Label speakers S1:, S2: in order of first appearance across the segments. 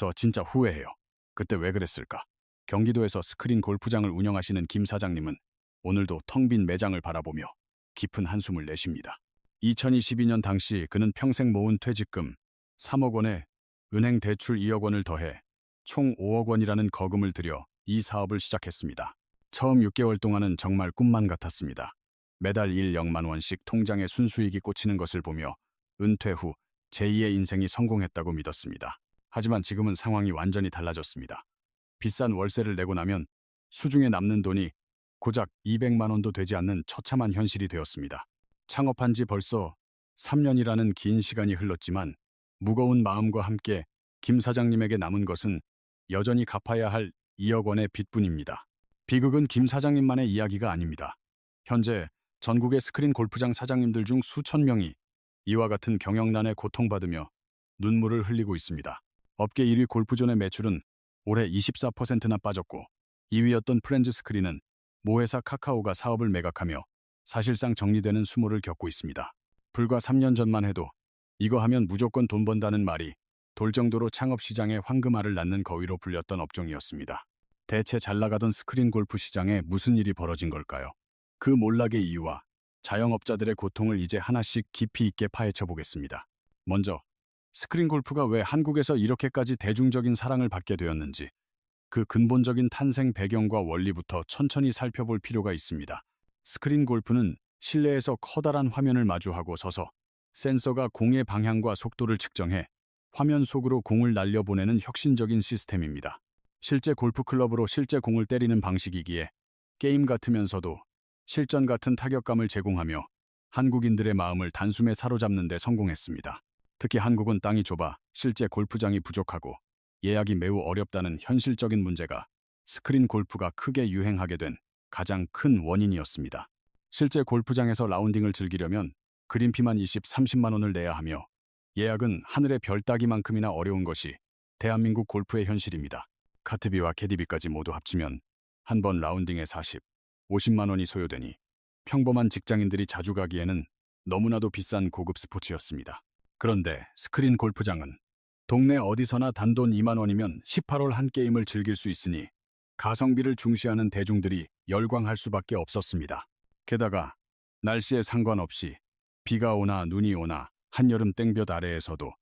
S1: 저 진짜 후회해요. 그때 왜 그랬을까? 경기도에서 스크린 골프장을 운영하시는 김 사장님은 오늘도 텅 빈 매장을 바라보며 깊은 한숨을 내쉽니다. 2022년 당시 그는 평생 모은 퇴직금 3억 원에 은행 대출 2억 원을 더해 총 5억 원이라는 거금을 들여 이 사업을 시작했습니다. 처음 6개월 동안은 정말 꿈만 같았습니다. 매달 1-0만 원씩 통장에 순수익이 꽂히는 것을 보며 은퇴 후 제2의 인생이 성공했다고 믿었습니다. 하지만 지금은 상황이 완전히 달라졌습니다. 비싼 월세를 내고 나면 수중에 남는 돈이 고작 200만 원도 되지 않는 처참한 현실이 되었습니다. 창업한 지 벌써 3년이라는 긴 시간이 흘렀지만 무거운 마음과 함께 김 사장님에게 남은 것은 여전히 갚아야 할 2억 원의 빚뿐입니다. 비극은 김 사장님만의 이야기가 아닙니다. 현재 전국의 스크린 골프장 사장님들 중 수천 명이 이와 같은 경영난에 고통받으며 눈물을 흘리고 있습니다. 업계 1위 골프존의 매출은 올해 24%나 빠졌고 2위였던 프렌즈 스크린은 모회사 카카오가 사업을 매각하며 사실상 정리되는 수모를 겪고 있습니다. 불과 3년 전만 해도 이거 하면 무조건 돈 번다는 말이 돌 정도로 창업시장의 황금알을 낳는 거위로 불렸던 업종이었습니다. 대체 잘나가던 스크린 골프 시장에 무슨 일이 벌어진 걸까요? 그 몰락의 이유와 자영업자들의 고통을 이제 하나씩 깊이 있게 파헤쳐 보겠습니다. 먼저 스크린 골프가 왜 한국에서 이렇게까지 대중적인 사랑을 받게 되었는지 그 근본적인 탄생 배경과 원리부터 천천히 살펴볼 필요가 있습니다. 스크린 골프는 실내에서 커다란 화면을 마주하고 서서 센서가 공의 방향과 속도를 측정해 화면 속으로 공을 날려보내는 혁신적인 시스템입니다. 실제 골프 클럽으로 실제 공을 때리는 방식이기에 게임 같으면서도 실전 같은 타격감을 제공하며 한국인들의 마음을 단숨에 사로잡는 데 성공했습니다. 특히 한국은 땅이 좁아 실제 골프장이 부족하고 예약이 매우 어렵다는 현실적인 문제가 스크린 골프가 크게 유행하게 된 가장 큰 원인이었습니다. 실제 골프장에서 라운딩을 즐기려면 그린피만 20-30만 원을 내야 하며 예약은 하늘의 별 따기만큼이나 어려운 것이 대한민국 골프의 현실입니다. 카트비와 캐디비까지 모두 합치면 한 번 라운딩에 40-50만 원이 소요되니 평범한 직장인들이 자주 가기에는 너무나도 비싼 고급 스포츠였습니다. 그런데 스크린 골프장은 동네 어디서나 단돈 2만 원이면 18홀 한 게임을 즐길 수 있으니 가성비를 중시하는 대중들이 열광할 수밖에 없었습니다. 게다가 날씨에 상관없이 비가 오나 눈이 오나 한여름 땡볕 아래에서도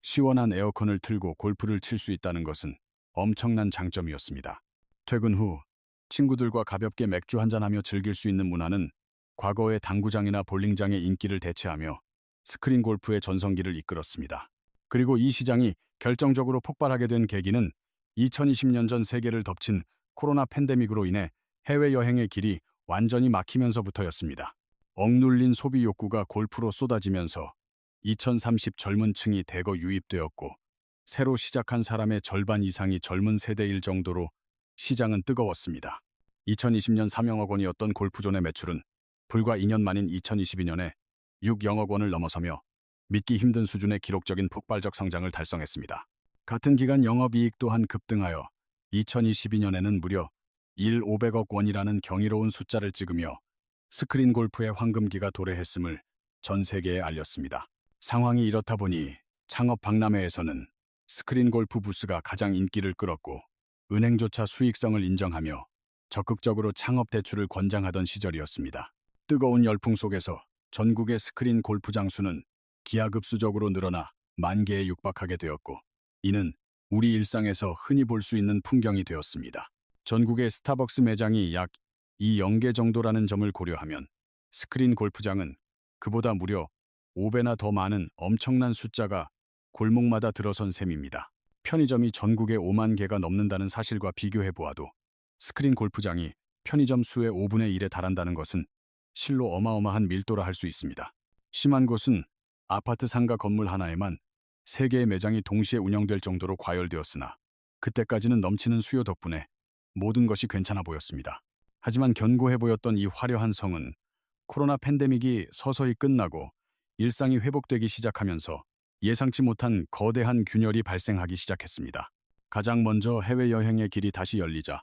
S1: 시원한 에어컨을 틀고 골프를 칠 수 있다는 것은 엄청난 장점이었습니다. 퇴근 후 친구들과 가볍게 맥주 한잔하며 즐길 수 있는 문화는 과거의 당구장이나 볼링장의 인기를 대체하며 스크린 골프의 전성기를 이끌었습니다. 그리고 이 시장이 결정적으로 폭발하게 된 계기는 2020년 전 세계를 덮친 코로나 팬데믹으로 인해 해외여행의 길이 완전히 막히면서부터였습니다. 억눌린 소비 욕구가 골프로 쏟아지면서 2030 젊은 층이 대거 유입되었고 새로 시작한 사람의 절반 이상이 젊은 세대일 정도로 시장은 뜨거웠습니다. 2020년 3영억 원이었던 골프존의 매출은 불과 2년 만인 2022년에 6영억 원을 넘어서며 믿기 힘든 수준의 기록적인 폭발적 성장을 달성했습니다. 같은 기간 영업이익 또한 급등하여 2022년에는 무려 1,500억 원이라는 경이로운 숫자를 찍으며 스크린 골프의 황금기가 도래했음을 전 세계에 알렸습니다. 상황이 이렇다 보니 창업 박람회에서는 스크린 골프 부스가 가장 인기를 끌었고 은행조차 수익성을 인정하며 적극적으로 창업 대출을 권장하던 시절이었습니다. 뜨거운 열풍 속에서 전국의 스크린 골프장 수는 기하급수적으로 늘어나 10,000개에 육박하게 되었고 이는 우리 일상에서 흔히 볼 수 있는 풍경이 되었습니다. 전국의 스타벅스 매장이 약 2,000개 정도라는 점을 고려하면 스크린 골프장은 그보다 무려 5배나 더 많은 엄청난 숫자가 골목마다 들어선 셈입니다. 편의점이 전국에 5만 개가 넘는다는 사실과 비교해보아도 스크린 골프장이 편의점 수의 5분의 1에 달한다는 것은 실로 어마어마한 밀도라 할 수 있습니다. 심한 곳은 아파트 상가 건물 하나에만 3개의 매장이 동시에 운영될 정도로 과열되었으나 그때까지는 넘치는 수요 덕분에 모든 것이 괜찮아 보였습니다. 하지만 견고해 보였던 이 화려한 성은 코로나 팬데믹이 서서히 끝나고 일상이 회복되기 시작하면서 예상치 못한 거대한 균열이 발생하기 시작했습니다. 가장 먼저 해외여행의 길이 다시 열리자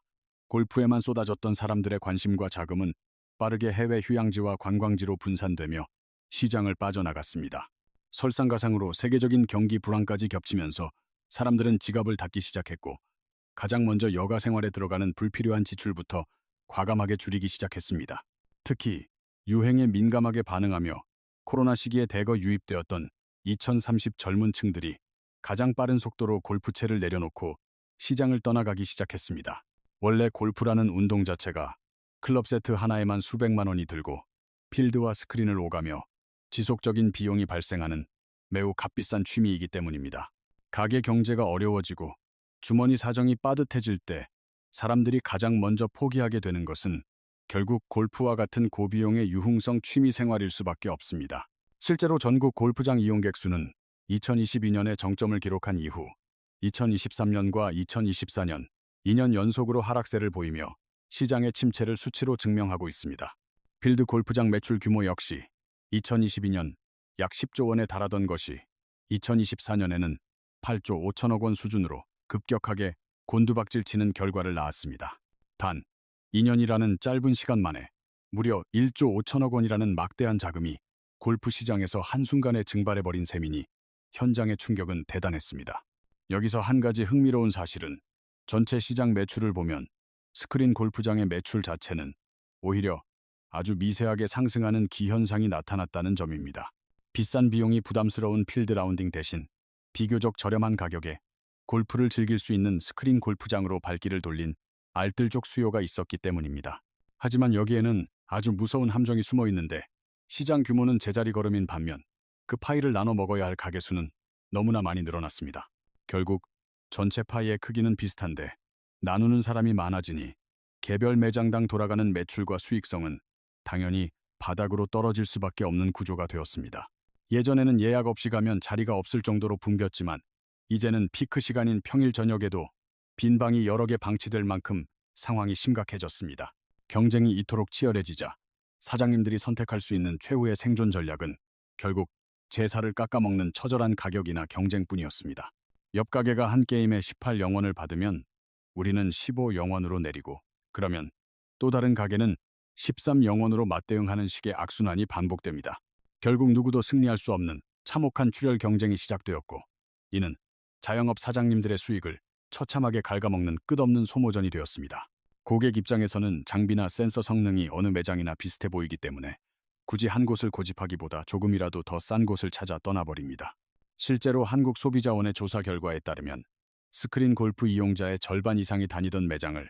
S1: 골프에만 쏟아졌던 사람들의 관심과 자금은 빠르게 해외 휴양지와 관광지로 분산되며 시장을 빠져나갔습니다. 설상가상으로 세계적인 경기 불황까지 겹치면서 사람들은 지갑을 닫기 시작했고 가장 먼저 여가 생활에 들어가는 불필요한 지출부터 과감하게 줄이기 시작했습니다. 특히 유행에 민감하게 반응하며 코로나 시기에 대거 유입되었던 2030 젊은 층들이 가장 빠른 속도로 골프채를 내려놓고 시장을 떠나가기 시작했습니다. 원래 골프라는 운동 자체가 클럽 세트 하나에만 수백만 원이 들고 필드와 스크린을 오가며 지속적인 비용이 발생하는 매우 값비싼 취미이기 때문입니다. 가게 경제가 어려워지고 주머니 사정이 빠듯해질 때 사람들이 가장 먼저 포기하게 되는 것은 결국 골프와 같은 고비용의 유흥성 취미 생활일 수밖에 없습니다. 실제로 전국 골프장 이용객 수는 2022년에 정점을 기록한 이후 2023년과 2024년 2년 연속으로 하락세를 보이며 시장의 침체를 수치로 증명하고 있습니다. 필드 골프장 매출 규모 역시 2022년 약 10조 원에 달하던 것이 2024년에는 8조 5천억 원 수준으로 급격하게 곤두박질 치는 결과를 낳았습니다. 단 2년이라는 짧은 시간 만에 무려 1조 5천억 원이라는 막대한 자금이 골프 시장에서 한순간에 증발해버린 셈이니 현장의 충격은 대단했습니다. 여기서 한 가지 흥미로운 사실은 전체 시장 매출을 보면 스크린 골프장의 매출 자체는 오히려 아주 미세하게 상승하는 기현상이 나타났다는 점입니다. 비싼 비용이 부담스러운 필드 라운딩 대신 비교적 저렴한 가격에 골프를 즐길 수 있는 스크린 골프장으로 발길을 돌린 알뜰족 수요가 있었기 때문입니다. 하지만 여기에는 아주 무서운 함정이 숨어 있는데 시장 규모는 제자리 걸음인 반면 그 파이를 나눠 먹어야 할 가게 수는 너무나 많이 늘어났습니다. 결국 전체 파이의 크기는 비슷한데 나누는 사람이 많아지니 개별 매장당 돌아가는 매출과 수익성은 당연히 바닥으로 떨어질 수밖에 없는 구조가 되었습니다. 예전에는 예약 없이 가면 자리가 없을 정도로 붐볐지만 이제는 피크 시간인 평일 저녁에도 빈 방이 여러 개 방치될 만큼 상황이 심각해졌습니다. 경쟁이 이토록 치열해지자 사장님들이 선택할 수 있는 최후의 생존 전략은 결국 제사를 깎아먹는 처절한 가격이나 경쟁뿐이었습니다. 옆 가게가 한 게임에 18영원을 받으면 우리는 15영원으로 내리고 그러면 또 다른 가게는 13영원으로 맞대응하는 식의 악순환이 반복됩니다. 결국 누구도 승리할 수 없는 참혹한 출혈 경쟁이 시작되었고 이는 자영업 사장님들의 수익을 처참하게 갉아먹는 끝없는 소모전이 되었습니다. 고객 입장에서는 장비나 센서 성능이 어느 매장이나 비슷해 보이기 때문에 굳이 한 곳을 고집하기보다 조금이라도 더 싼 곳을 찾아 떠나버립니다. 실제로 한국소비자원의 조사 결과에 따르면 스크린 골프 이용자의 절반 이상이 다니던 매장을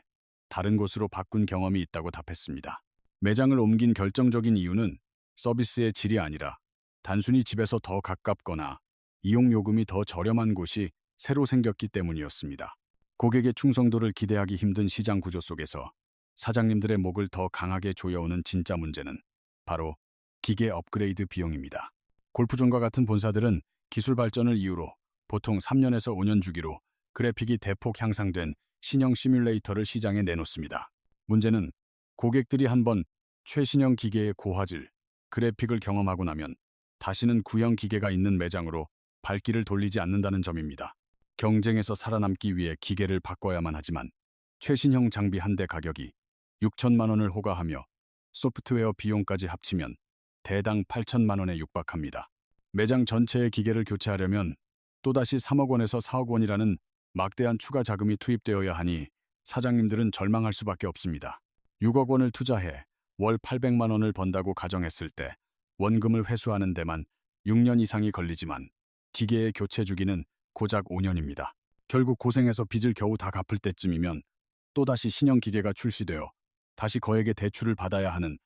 S1: 다른 곳으로 바꾼 경험이 있다고 답했습니다. 매장을 옮긴 결정적인 이유는 서비스의 질이 아니라 단순히 집에서 더 가깝거나 이용 요금이 더 저렴한 곳이 새로 생겼기 때문이었습니다. 고객의 충성도를 기대하기 힘든 시장 구조 속에서 사장님들의 목을 더 강하게 조여오는 진짜 문제는 바로 기계 업그레이드 비용입니다. 골프존과 같은 본사들은 기술 발전을 이유로 보통 3년에서 5년 주기로 그래픽이 대폭 향상된 신형 시뮬레이터를 시장에 내놓습니다. 문제는 고객들이 한번 최신형 기계의 고화질, 그래픽을 경험하고 나면 다시는 구형 기계가 있는 매장으로 발길을 돌리지 않는다는 점입니다. 경쟁에서 살아남기 위해 기계를 바꿔야만 하지만 최신형 장비 한 대 가격이 6천만 원을 호가하며 소프트웨어 비용까지 합치면 대당 8천만 원에 육박합니다. 매장 전체의 기계를 교체하려면 또다시 3억 원에서 4억 원이라는 막대한 추가 자금이 투입되어야 하니 사장님들은 절망할 수밖에 없습니다. 6억 원을 투자해 월 800만 원을 번다고 가정했을 때 원금을 회수하는 데만 6년 이상이 걸리지만 기계의 교체 주기는 고작 5년입니다. 결국 고생해서 빚을 겨우 다 갚을 때쯤이면 또다시 신형 기계가 출시되어 다시 거액의 대출을 받아야 하는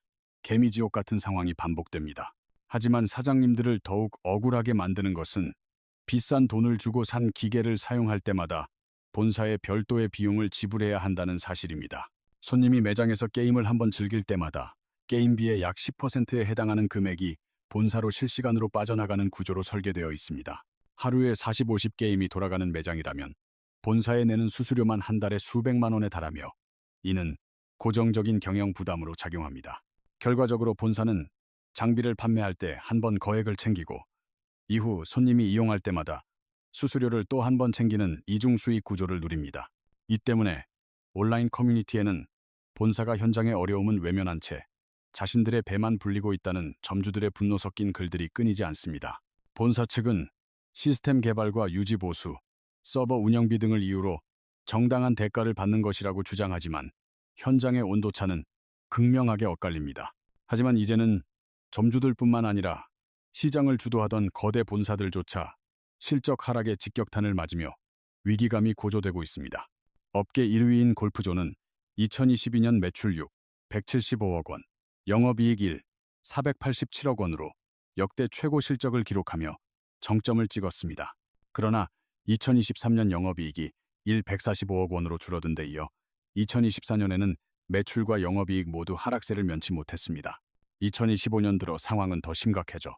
S1: 개미지옥 같은 상황이 반복됩니다. 하지만 사장님들을 더욱 억울하게 만드는 것은 비싼 돈을 주고 산 기계를 사용할 때마다 본사에 별도의 비용을 지불해야 한다는 사실입니다. 손님이 매장에서 게임을 한번 즐길 때마다 게임비의 약 10%에 해당하는 금액이 본사로 실시간으로 빠져나가는 구조로 설계되어 있습니다. 하루에 40, 50게임이 돌아가는 매장이라면 본사에 내는 수수료만 한 달에 수백만 원에 달하며 이는 고정적인 경영 부담으로 작용합니다. 결과적으로 본사는 장비를 판매할 때 한 번 거액을 챙기고 이후 손님이 이용할 때마다 수수료를 또 한 번 챙기는 이중 수익 구조를 누립니다. 이 때문에 온라인 커뮤니티에는 본사가 현장의 어려움은 외면한 채 자신들의 배만 불리고 있다는 점주들의 분노 섞인 글들이 끊이지 않습니다. 본사 측은 시스템 개발과 유지 보수, 서버 운영비 등을 이유로 정당한 대가를 받는 것이라고 주장하지만 현장의 온도차는 극명하게 엇갈립니다. 하지만 이제는 점주들뿐만 아니라 시장을 주도하던 거대 본사들조차 실적 하락에 직격탄을 맞으며 위기감이 고조되고 있습니다. 업계 1위인 골프존은 2022년 매출육 175억 원, 영업이익 487억 원으로 역대 최고 실적을 기록하며 정점을 찍었습니다. 그러나 2023년 영업이익이 145억 원으로 줄어든 데 이어 2024년에는 매출과 영업이익 모두 하락세를 면치 못했습니다. 2025년 들어 상황은 더 심각해져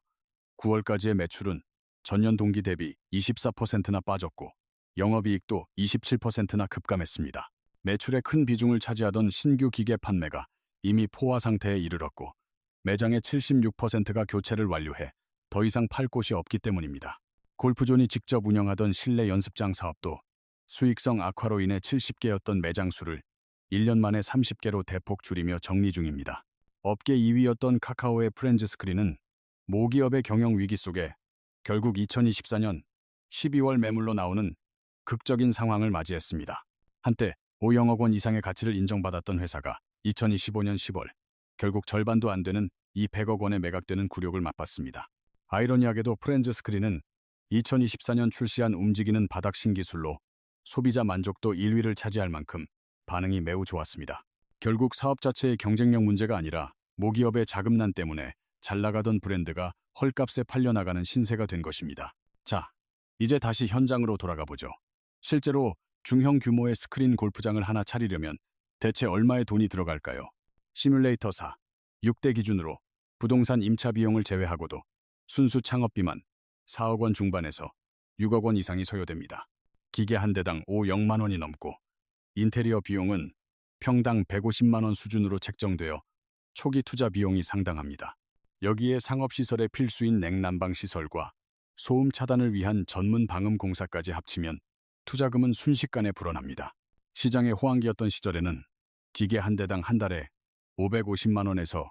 S1: 9월까지의 매출은 전년 동기 대비 24%나 빠졌고 영업이익도 27%나 급감했습니다. 매출의 큰 비중을 차지하던 신규 기계 판매가 이미 포화 상태에 이르렀고 매장의 76%가 교체를 완료해 더 이상 팔 곳이 없기 때문입니다. 골프존이 직접 운영하던 실내 연습장 사업도 수익성 악화로 인해 70개였던 매장 수를 1년 만에 30개로 대폭 줄이며 정리 중입니다. 업계 2위였던 카카오의 프렌즈 스크린은 모기업의 경영 위기 속에 결국 2024년 12월 매물로 나오는 극적인 상황을 맞이했습니다. 한때 5영억 원 이상의 가치를 인정받았던 회사가 2025년 10월 결국 절반도 안 되는 200억 원에 매각되는 굴욕을 맛봤습니다. 아이러니하게도 프렌즈 스크린은 2024년 출시한 움직이는 바닥 신기술로 소비자 만족도 1위를 차지할 만큼 반응이 매우 좋았습니다. 결국 사업 자체의 경쟁력 문제가 아니라 모기업의 자금난 때문에 잘 나가던 브랜드가 헐값에 팔려나가는 신세가 된 것입니다. 자, 이제 다시 현장으로 돌아가 보죠. 실제로 중형 규모의 스크린 골프장을 하나 차리려면 대체 얼마의 돈이 들어갈까요? 시뮬레이터사 6대 기준으로 부동산 임차 비용을 제외하고도 순수 창업비만 4억 원 중반에서 6억 원 이상이 소요됩니다. 기계 한 대당 5영만 원이 넘고 인테리어 비용은 평당 150만 원 수준으로 책정되어 초기 투자 비용이 상당합니다. 여기에 상업시설의 필수인 냉난방 시설과 소음 차단을 위한 전문 방음 공사까지 합치면 투자금은 순식간에 불어납니다. 시장의 호황기였던 시절에는 기계 한 대당 한 달에 550만 원에서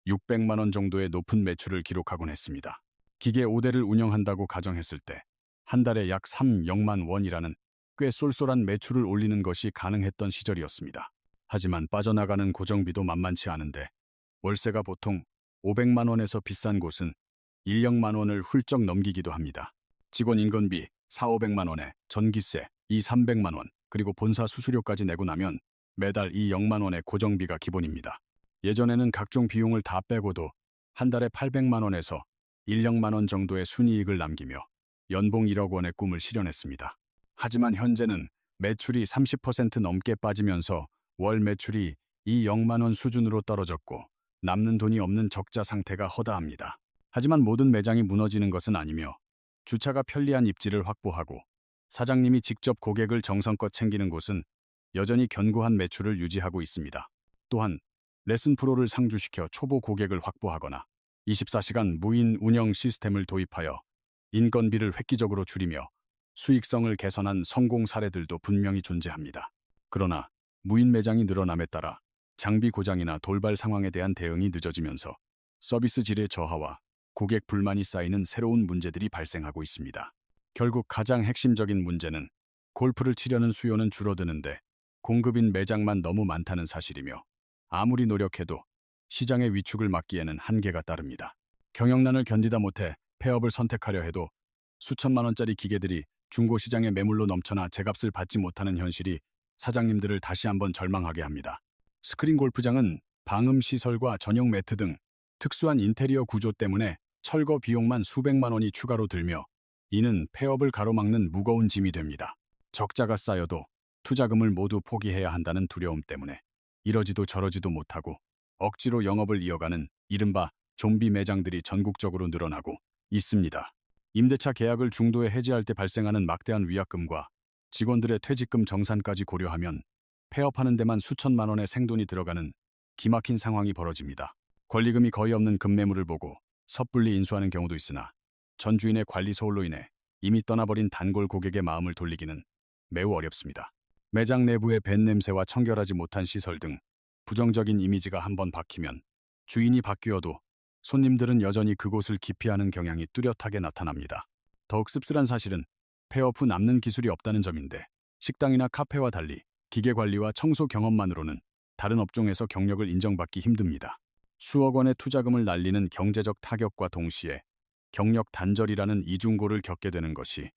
S1: 600만 원 정도의 높은 매출을 기록하곤 했습니다. 기계 5대를 운영한다고 가정했을 때 한 달에 약 3영만 원이라는 꽤 쏠쏠한 매출을 올리는 것이 가능했던 시절이었습니다. 하지만 빠져나가는 고정비도 만만치 않은데 월세가 보통 500만 원에서 비싼 곳은 1억만 원을 훌쩍 넘기기도 합니다. 직원 인건비 4,500만 원에 전기세 2,300만 원 그리고 본사 수수료까지 내고 나면 매달 2억만 원의 고정비가 기본입니다. 예전에는 각종 비용을 다 빼고도 한 달에 800만 원에서 1억만 원 정도의 순이익을 남기며 연봉 1억 원의 꿈을 실현했습니다. 하지만 현재는 매출이 30% 넘게 빠지면서 월 매출이 2억만 원 수준으로 떨어졌고 남는 돈이 없는 적자 상태가 허다합니다. 하지만 모든 매장이 무너지는 것은 아니며 주차가 편리한 입지를 확보하고 사장님이 직접 고객을 정성껏 챙기는 곳은 여전히 견고한 매출을 유지하고 있습니다. 또한 레슨 프로를 상주시켜 초보 고객을 확보하거나 24시간 무인 운영 시스템을 도입하여 인건비를 획기적으로 줄이며 수익성을 개선한 성공 사례들도 분명히 존재합니다. 그러나 무인 매장이 늘어남에 따라 장비 고장이나 돌발 상황에 대한 대응이 늦어지면서 서비스 질의 저하와 고객 불만이 쌓이는 새로운 문제들이 발생하고 있습니다. 결국 가장 핵심적인 문제는 골프를 치려는 수요는 줄어드는데 공급인 매장만 너무 많다는 사실이며 아무리 노력해도 시장의 위축을 막기에는 한계가 따릅니다. 경영난을 견디다 못해 폐업을 선택하려 해도 수천만 원짜리 기계들이 중고시장의 매물로 넘쳐나 제값을 받지 못하는 현실이 사장님들을 다시 한번 절망하게 합니다. 스크린 골프장은 방음 시설과 전용 매트 등 특수한 인테리어 구조 때문에 철거 비용만 수백만 원이 추가로 들며 이는 폐업을 가로막는 무거운 짐이 됩니다. 적자가 쌓여도 투자금을 모두 포기해야 한다는 두려움 때문에 이러지도 저러지도 못하고 억지로 영업을 이어가는 이른바 좀비 매장들이 전국적으로 늘어나고 있습니다. 임대차 계약을 중도에 해지할 때 발생하는 막대한 위약금과 직원들의 퇴직금 정산까지 고려하면 폐업하는 데만 수천만 원의 생돈이 들어가는 기막힌 상황이 벌어집니다. 권리금이 거의 없는 급매물을 보고 섣불리 인수하는 경우도 있으나 전 주인의 관리 소홀로 인해 이미 떠나버린 단골 고객의 마음을 돌리기는 매우 어렵습니다. 매장 내부의 밴 냄새와 청결하지 못한 시설 등 부정적인 이미지가 한번 박히면 주인이 바뀌어도 손님들은 여전히 그곳을 기피하는 경향이 뚜렷하게 나타납니다. 더욱 씁쓸한 사실은 폐업 후 남는 기술이 없다는 점인데 식당이나 카페와 달리 기계 관리와 청소 경험만으로는 다른 업종에서 경력을 인정받기 힘듭니다. 수억 원의 투자금을 날리는 경제적 타격과 동시에 경력 단절이라는 이중고를 겪게 되는 것이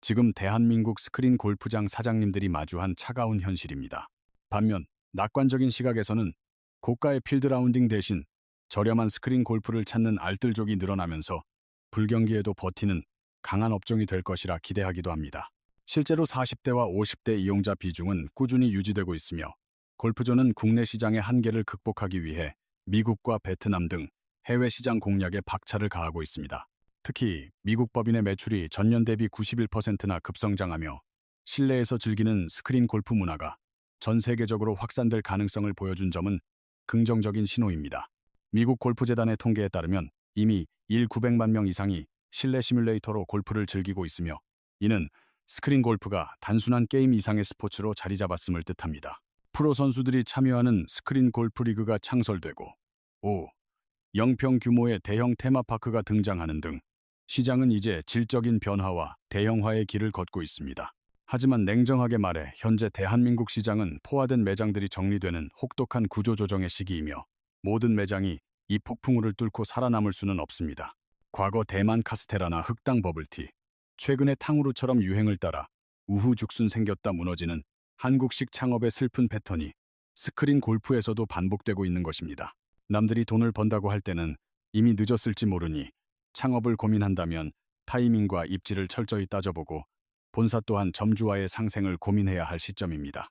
S1: 지금 대한민국 스크린 골프장 사장님들이 마주한 차가운 현실입니다. 반면 낙관적인 시각에서는 고가의 필드 라운딩 대신 저렴한 스크린 골프를 찾는 알뜰족이 늘어나면서 불경기에도 버티는 강한 업종이 될 것이라 기대하기도 합니다. 실제로 40대와 50대 이용자 비중은 꾸준히 유지되고 있으며 골프존은 국내 시장의 한계를 극복하기 위해 미국과 베트남 등 해외 시장 공략에 박차를 가하고 있습니다. 특히 미국 법인의 매출이 전년 대비 91%나 급성장하며 실내에서 즐기는 스크린 골프 문화가 전 세계적으로 확산될 가능성을 보여준 점은 긍정적인 신호입니다. 미국 골프재단의 통계에 따르면 이미 900만 명 이상이 실내 시뮬레이터로 골프를 즐기고 있으며 이는 스크린 골프가 단순한 게임 이상의 스포츠로 자리 잡았음을 뜻합니다. 프로 선수들이 참여하는 스크린 골프 리그가 창설되고 0평 규모의 대형 테마파크가 등장하는 등 시장은 이제 질적인 변화와 대형화의 길을 걷고 있습니다. 하지만 냉정하게 말해 현재 대한민국 시장은 포화된 매장들이 정리되는 혹독한 구조조정의 시기이며 모든 매장이 이 폭풍우를 뚫고 살아남을 수는 없습니다. 과거 대만 카스테라나 흑당 버블티, 최근에 탕후루처럼 유행을 따라 우후죽순 생겼다 무너지는 한국식 창업의 슬픈 패턴이 스크린 골프에서도 반복되고 있는 것입니다. 남들이 돈을 번다고 할 때는 이미 늦었을지 모르니 창업을 고민한다면 타이밍과 입지를 철저히 따져보고 본사 또한 점주와의 상생을 고민해야 할 시점입니다.